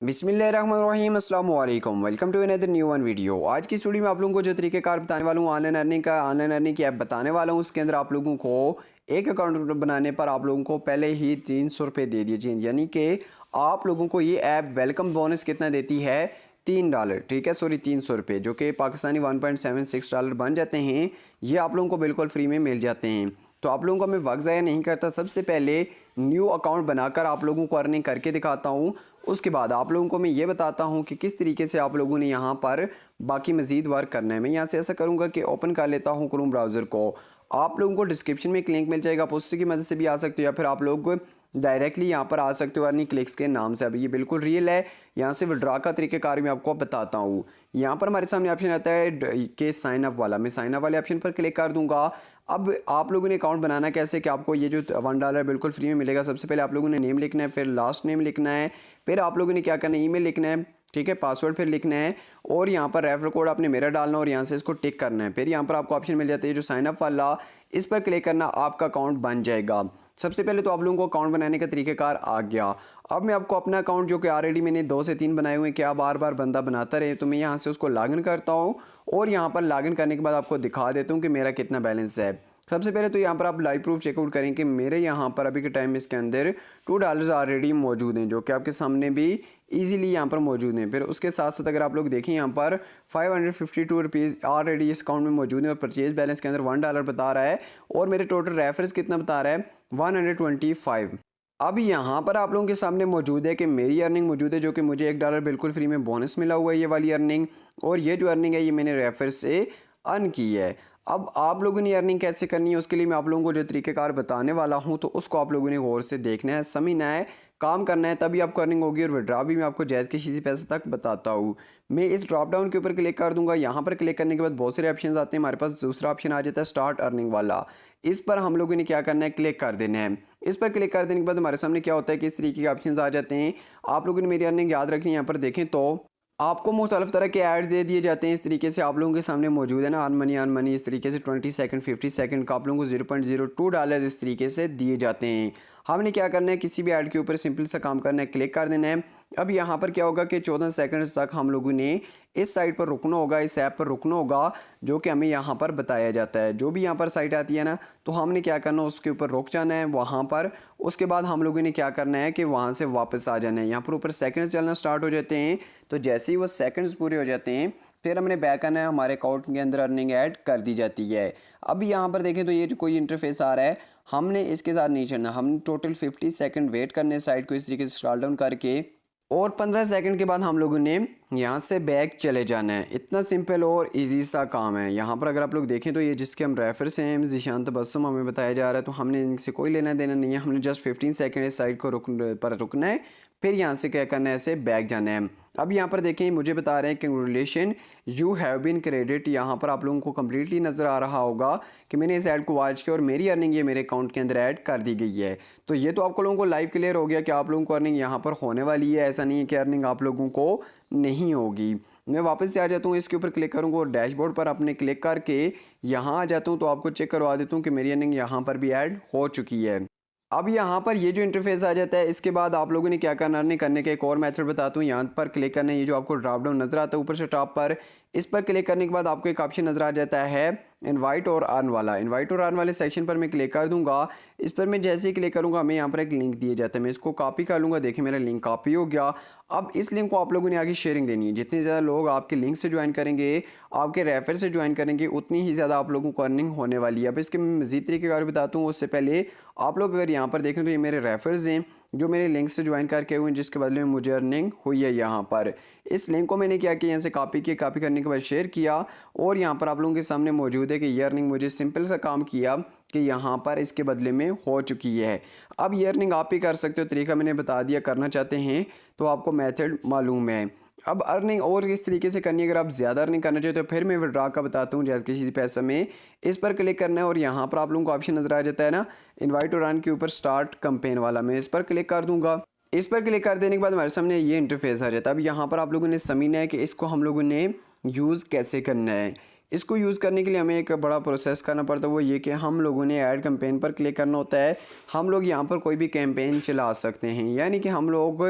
बिस्मिल्लाहिर्रहमानिर्रहीम अस्सलाम वालेकुम welcome to another new one video. आज की इस वीडियो में आप लोगों को जो तरीक़ेकार बताने वाला हूँ ऑनलाइन अर्निंग की ऐप बताने वाला हूँ। उसके अंदर आप लोगों को एक अकाउंट बनाने पर आप लोगों को पहले ही 300 रुपये दे दिए जाएंगे, यानी कि आप लोगों को ये ऐप वेलकम बोनस कितना देती है, $3, ठीक है, सॉरी 300 रुपये, जो कि पाकिस्तानी $1.76 बन जाते हैं। ये आप लोगों को बिल्कुल फ्री में मिल जाते हैं। तो आप लोगों को मैं वक्त ज़ाया नहीं करता, सबसे पहले न्यू अकाउंट बनाकर आप लोगों को अर्निंग करके दिखाता हूँ। उसके बाद आप लोगों को मैं ये बताता हूँ कि किस तरीके से आप लोगों ने यहाँ पर बाकी मज़ीद वर्क करना है। मैं यहाँ से ऐसा करूँगा कि ओपन कर लेता हूँ क्रोम ब्राउज़र को। आप लोगों को डिस्क्रिप्शन में एक लिंक मिल जाएगा, आप उसकी मदद से भी आ सकते हो, या फिर आप लोग डायरेक्टली यहाँ पर आ सकते हो अर्निंग क्लिक्स के नाम से। अब ये बिल्कुल रियल है। यहाँ से विड्रा का तरीक़ेकार मैं आपको बताता हूँ। यहाँ पर हमारे सामने ऑप्शन आता है कि साइन अप वाला, मैं साइन अप वाले ऑप्शन पर क्लिक कर दूँगा। अब आप लोगों ने अकाउंट बनाना कैसे कि आपको ये जो $1 बिल्कुल फ्री में मिलेगा। सबसे पहले आप लोगों ने नेम लिखना है, फिर लास्ट नेम लिखना है, फिर आप लोगों ने क्या करना है, ईमेल लिखना है, ठीक है, पासवर्ड फिर लिखना है, और यहाँ पर रेफर कोड आपने मेरा डालना और यहाँ से इसको टिक करना है। फिर यहाँ पर आपको ऑप्शन मिल जाता है जो साइन अप वाला, इस पर क्लिक करना, आपका अकाउंट बन जाएगा। सबसे पहले तो आप लोगों को अकाउंट बनाने का तरीक़ेकार आ गया। अब मैं आपको अपना अकाउंट, जो कि ऑलरेडी मैंने 2 से 3 बनाए हुए हैं, क्या बार बार बंदा बनाता रहे, तो मैं यहाँ से उसको लॉगिन करता हूँ और यहाँ पर लॉगिन करने के बाद आपको दिखा देता हूँ कि मेरा कितना बैलेंस है। सबसे पहले तो यहाँ पर आप लाइव प्रूफ चेकआउट करें कि मेरे यहाँ पर अभी के टाइम इसके अंदर $2 ऑलरेडी मौजूद हैं, जो कि आपके सामने भी इजीली यहाँ पर मौजूद हैं। फिर उसके साथ साथ अगर आप लोग देखें, यहाँ पर 552 रुपीज़ ऑलरेडी इस अकाउंट में मौजूद है और परचेज बैलेंस के अंदर $1 बता रहा है, और मेरे टोटल रेफरेंस कितना बता रहा है, 125। अब यहाँ पर आप लोगों के सामने मौजूद है कि मेरी अर्निंग मौजूद है, जो कि मुझे $1 बिल्कुल फ्री में बोनस मिला हुआ है, ये वाली अर्निंग। और ये जो अर्निंग है ये मैंने रेफर से अर्न की है। अब आप लोगों ने अर्निंग कैसे करनी है, उसके लिए मैं आप लोगों को जो तरीक़ेकार बताने वाला हूँ, तो उसको आप लोगों ने गौर से देखना है, समझना है, काम करना है, तभी आपको अर्निंग होगी। और विड्रा भी मैं आपको जायज़ किसी पैसे तक बताता हूँ। मैं इस ड्रॉप डाउन के ऊपर क्लिक कर दूंगा। यहाँ पर क्लिक करने के बाद बहुत सारे ऑप्शन आते हैं। हमारे पास दूसरा ऑप्शन आ जाता है स्टार्ट अर्निंग वाला। इस पर हम लोगों ने क्या करना है, क्लिक कर देना है। इस पर क्लिक कर देने के बाद हमारे सामने क्या होता है कि इस तरीके के ऑप्शन आ जाते हैं। आप लोगों ने मेरी अर्निंग याद रखनी है। यहाँ पर देखें तो आपको मुख्तलिफ तरह के ऐड्स दे दिए जाते हैं। इस तरीके से आप लोगों के सामने मौजूद है ना, अर्न मनी इस तरीके से 20 सेकंड 50 सेकंड का आप लोगों को $0.02 इस तरीके से दिए जाते हैं। हमने क्या करना है, किसी भी ऐड के ऊपर सिंपल सा काम करना है, क्लिक कर देना है। अब यहाँ पर क्या होगा कि 14 सेकंड तक हम लोगों ने इस साइट पर रुकना होगा, इस ऐप पर रुकना होगा, जो कि हमें यहाँ पर बताया जाता है। जो भी यहाँ पर साइट आती है ना, तो हमने क्या करना है, उसके ऊपर रुक जाना है वहाँ पर। उसके बाद हम लोगों ने क्या करना है कि वहाँ से वापस आ जाना है। यहाँ पर ऊपर सेकंड्स चलना स्टार्ट हो जाते हैं। तो जैसे ही वो सेकंड्स पूरे हो जाते हैं, फिर हमने बैक आना है, हमारे अकाउंट के अंदर अर्निंग ऐड कर दी जाती है। अब यहाँ पर देखें तो ये जो कोई इंटरफेस आ रहा है, हमने इसके साथ नहीं चलना। हम टोटल 50 सेकंड वेट करने साइट को इस तरीके से स्क्रॉल डाउन करके, और 15 सेकंड के बाद हम लोगों ने यहाँ से बैक चले जाना है। इतना सिंपल और इजी सा काम है। यहाँ पर अगर आप लोग देखें तो ये जिसके हम रेफर से हैं, ज़ीशान तबस्सुम, हमें बताया जा रहा है, तो हमने इनसे कोई लेना देना नहीं है। हमने जस्ट 15 सेकंड इस साइड को रुकना है, फिर यहाँ से क्या करना है, ऐसे बैक जाना है। अब यहाँ पर देखें, मुझे बता रहे हैं congratulation you have been credit. यहाँ पर आप लोगों को कम्प्लीटली नज़र आ रहा होगा कि मैंने इस ऐड को वॉच किया और मेरी अर्निंग ये मेरे अकाउंट के अंदर ऐड कर दी गई है। तो ये तो आप लोगों को लाइव क्लियर हो गया कि आप लोगों को अर्निंग यहाँ पर होने वाली है। ऐसा नहीं है कि अर्निंग आप लोगों को नहीं होगी। मैं वापस से आ जाता हूँ, इसके ऊपर क्लिक करूँगा और डैशबोर्ड पर अपने क्लिक करके यहाँ आ जाता हूँ, तो आपको चेक करवा देता हूँ कि मेरी अर्निंग यहाँ पर भी ऐड हो चुकी है। अब यहाँ पर ये जो इंटरफेस आ जाता है, इसके बाद आप लोगों ने क्या करना है, करने का एक और मेथड बताता हूँ। यहाँ पर क्लिक करना है, ये जो आपको ड्रॉप डाउन नज़र आता है ऊपर से टॉप पर, इस पर क्लिक करने के बाद आपको एक ऑप्शन नज़र आ जाता है इनवाइट और अर्न वाला। इनवाइट और अर्न वाले सेक्शन पर मैं क्लिक कर दूंगा। इस पर मैं जैसे ही क्लिक करूंगा, हमें यहाँ पर एक लिंक दिया जाता है, मैं इसको कॉपी कर लूँगा। देखिए मेरा लिंक कॉपी हो गया। अब इस लिंक को आप लोगों ने आगे शेयरिंग देनी है। जितने ज़्यादा लोग आपके लिंक से ज्वाइन करेंगे, आपके रेफर से ज्वाइन करेंगे, उतनी ही ज़्यादा आप लोगों को अर्निंग होने वाली है। अब इसके मज़ीद तरीके बारे बताता हूँ। उससे पहले आप लोग अगर यहाँ पर देखें तो ये मेरे रेफर्स हैं जो मेरे लिंक से ज्वाइन करके हुए हैं, जिसके बदले में मुझे अर्निंग हुई है। यहाँ पर इस लिंक को मैंने क्या किया, यहाँ से कॉपी किया, कॉपी करने के बाद शेयर किया, और यहाँ पर आप लोगों के सामने मौजूद है कि ये अर्निंग मुझे सिंपल सा काम किया कि यहाँ पर इसके बदले में हो चुकी है। अब ये अर्निंग आप ही कर सकते हो, तरीका मैंने बता दिया। करना चाहते हैं तो आपको मेथड मालूम है। अब अर्निंग और किस तरीके से करनी है, अगर आप ज़्यादा अर्निंग करना चाहते हो, फिर मैं विड्रा का बताता हूँ। जैसे किसी पैसे में इस पर क्लिक करना है और यहाँ पर आप लोगों को ऑप्शन नज़र आ जाता है ना, इनवाइट और अर्न के ऊपर स्टार्ट कैंपेन वाला, मैं इस पर क्लिक कर दूँगा। इस पर क्लिक कर देने के बाद हमारे सामने ये इंटरफेस आ जाता है। अब यहाँ पर आप लोगों ने समझना है कि इसको हम लोगों ने यूज़ कैसे करना है। इसको यूज़ करने के लिए हमें एक बड़ा प्रोसेस करना पड़ता है, वो ये कि हम लोगों ने ऐड कैंपेन पर क्लिक करना होता है। हम लोग यहाँ पर कोई भी कैंपेन चला सकते हैं, यानी कि हम लोग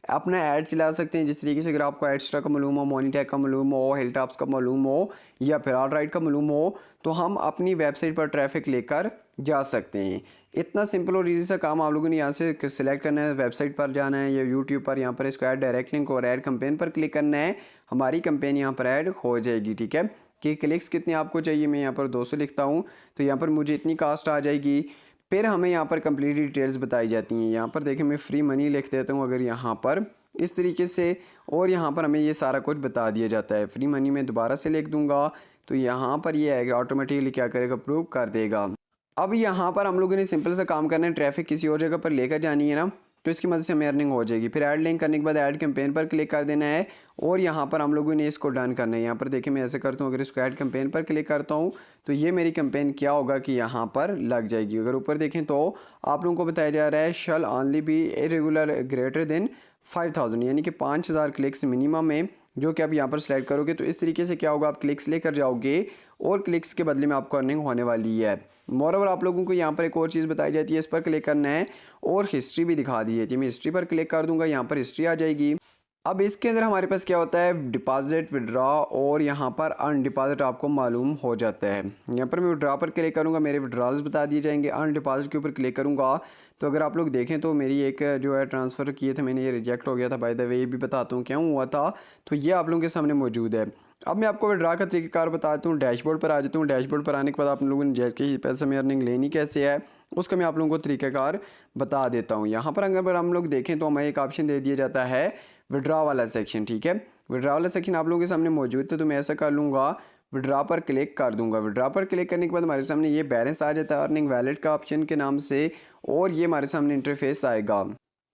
अपना ऐड चला सकते हैं। जिस तरीके से अगर आपको एडस्ट्रा का मालूम हो, मोनीटैक का मालूम हो, हिलटॉप्स का मालूम हो या फिर ऑलराइट का मालूम हो, तो हम अपनी वेबसाइट पर ट्रैफिक लेकर जा सकते हैं। इतना सिंपल और ईजी सा काम आप लोगों ने यहाँ से सिलेक्ट करना है, वेबसाइट पर जाना है या यूट्यूब पर, यहाँ पर इसको ऐड डायरेक्ट लिंक और ऐड कैंपेन पर क्लिक करना है। हमारी कैंपेन यहाँ पर ऐड हो जाएगी। ठीक है, कि क्लिक्स कितने आपको चाहिए, मैं यहाँ पर 200 लिखता हूँ, तो यहाँ पर मुझे इतनी कास्ट आ जाएगी। फिर हमें यहाँ पर कंप्लीट डिटेल्स बताई जाती हैं। यहाँ पर देखें मैं फ्री मनी लिख देता हूँ अगर यहाँ पर इस तरीके से, और यहाँ पर हमें ये सारा कुछ बता दिया जाता है। फ्री मनी में दोबारा से लिख दूँगा तो यहाँ पर ये आएगा, ऑटोमेटिकली क्या करेगा, अप्रूव कर देगा। अब यहाँ पर हम लोगों ने सिंपल सा काम करना है, ट्रैफिक किसी और जगह पर लेकर जानी है ना, तो इसकी मदद से हमें अर्निंग हो जाएगी। फिर ऐड लिंक करने के बाद ऐड कैंपेन पर क्लिक कर देना है और यहाँ पर हम लोगों ने इसको डन करना है। यहाँ पर देखिए मैं ऐसे करता हूँ, अगर इसको ऐड कैंपेन पर क्लिक करता हूँ तो ये मेरी कैंपेन क्या होगा कि यहाँ पर लग जाएगी। अगर ऊपर देखें तो आप लोगों को बताया जा रहा है shall only be irregular greater than 5000, यानी कि 5000 क्लिक्स मिनिमम है, जो कि आप यहाँ पर सिलेक्ट करोगे तो इस तरीके से क्या होगा, आप क्लिक्स लेकर जाओगे और क्लिक्स के बदले में आपको अर्निंग होने वाली है। मोरओवर आप लोगों को यहाँ पर एक और चीज़ बताई जाती है, इस पर क्लिक करना है और हिस्ट्री भी दिखा दी जाती है। मैं हिस्ट्री पर क्लिक कर दूंगा, यहाँ पर हिस्ट्री आ जाएगी। अब इसके अंदर हमारे पास क्या होता है, डिपॉजिट, विड्रॉ और यहाँ पर अर्न डिपॉजिट आपको मालूम हो जाता है। यहाँ पर मैं विड्रॉ पर क्लिक करूँगा, मेरे विड्रॉल्स बता दिए जाएंगे। अर्न डिपॉजिट के ऊपर क्लिक करूँगा तो अगर आप लोग देखें तो मेरी एक जो है ट्रांसफ़र किए थे मैंने, ये रिजेक्ट हो गया था। बाय द वे ये भी बताता हूँ क्यों हुआ था, तो ये आप लोगों के सामने मौजूद है। अब मैं आपको विड्रॉ का तरीक़ाकार बताता हूँ। डैशबोर्ड पर आ जाता हूँ। डैशबोर्ड पर आने के बाद आप लोगों ने जैसे कि पैसे में अर्निंग लेनी कैसे है उसका मैं आप लोगों को तरीक़ाकार बता देता हूँ। यहाँ पर अगर हम लोग देखें तो हमें एक ऑप्शन दे दिया जाता है विड्रॉ वाला सेक्शन। ठीक है, विड्रॉ वाला सेक्शन आप लोगों के सामने मौजूद है, तो मैं ऐसा कर लूँगा, विड्रॉ पर क्लिक कर दूंगा। विड्रॉ पर क्लिक करने के बाद हमारे सामने ये बैलेंस आ जाता है अर्निंग वैलेट का ऑप्शन के नाम से, और ये हमारे सामने इंटरफेस आएगा।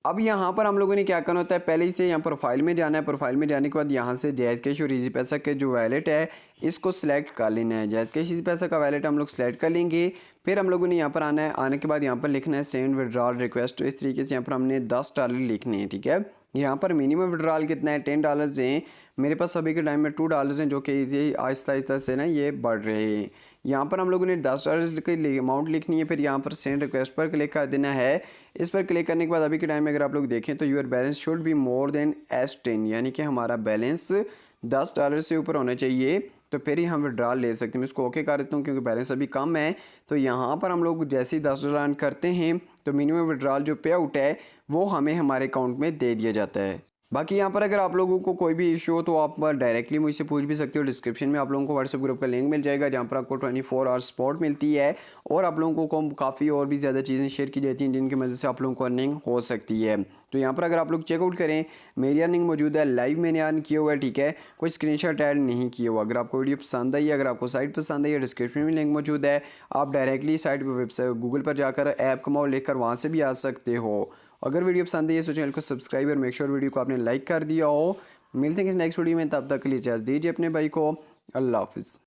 अब यहाँ पर हम लोगों ने क्या करना होता है, पहले से यहाँ प्रोफाइल में जाना है। प्रोफाइल में जाने के बाद यहाँ से जैज़ कैश और इजी पैसा के जो वैलेट है इसको सिलेक्ट कर लेना है। जैज़ कैश इजी पैसा का वैलेट हम लोग सिलेक्ट कर लेंगे। फिर हम लोगों ने यहाँ पर आना है, आने के बाद यहाँ पर लिखना है सेंड विड्रॉल रिक्वेस्ट। तो इस तरीके से यहाँ पर हमने $10 लिखने हैं। ठीक है, यहाँ पर मिनिमम विड्रॉल कितना है, $10 हैं। मेरे पास अभी के टाइम में $2 हैं, जो कि इजी आहिस्ता आहिस्ता से ना ये बढ़ रहे हैं। यहाँ पर हम लोगों ने $10 की अमाउंट लिखनी है। फिर यहाँ पर सेंड रिक्वेस्ट पर क्लिक कर देना है। इस पर क्लिक करने के बाद अभी के टाइम में अगर आप लोग देखें तो your balance should be more than $10, यानी कि हमारा बैलेंस $10 से ऊपर होना चाहिए, तो फिर ही हम विड्रॉल ले सकते हैं। मैं इसको ओके कर देता हूँ क्योंकि बैलेंस अभी कम है। तो यहाँ पर हम लोग जैसे ही $10 अर्न करते हैं तो मिनिमम विड्रॉल जो पे आउट है वो हमें हमारे अकाउंट में दे दिया जाता है। बाकी यहाँ पर अगर आप लोगों को कोई भी इशू हो तो आप डायरेक्टली मुझसे पूछ भी सकते हो। डिस्क्रिप्शन में आप लोगों को व्हाट्सएप ग्रुप का लिंक मिल जाएगा, जहाँ पर आपको 24 आवर्स सपोर्ट मिलती है और आप लोगों को काफ़ी और भी ज़्यादा चीज़ें शेयर की जाती हैं जिनकी मदद से आप लोगों को अर्निंग हो सकती है। तो यहाँ पर अगर आप लोग चेकआउट करें, मेरी अर्निंग मौजूद है, लाइव मैंने अर्न किया हुआ है। ठीक है, कोई स्क्रीनशॉट ऐड नहीं किया हुआ। अगर आपको वीडियो पसंद आई, अगर आपको साइट पसंद आई है, डिस्क्रिप्शन में लिंक मौजूद है, आप डायरेक्टली साइट पर वेबसाइट गूगल पर जाकर ऐप कमाओ लिखकर वहाँ से भी आ सकते हो। अगर वीडियो पसंद है तो चैनल को सब्सक्राइब और मेक श्योर वीडियो को आपने लाइक कर दिया हो। मिलते हैं किसी नेक्स्ट वीडियो में, तब तक के लिए इजाज़त दीजिए अपने भाई को। अल्लाह हाफिज़।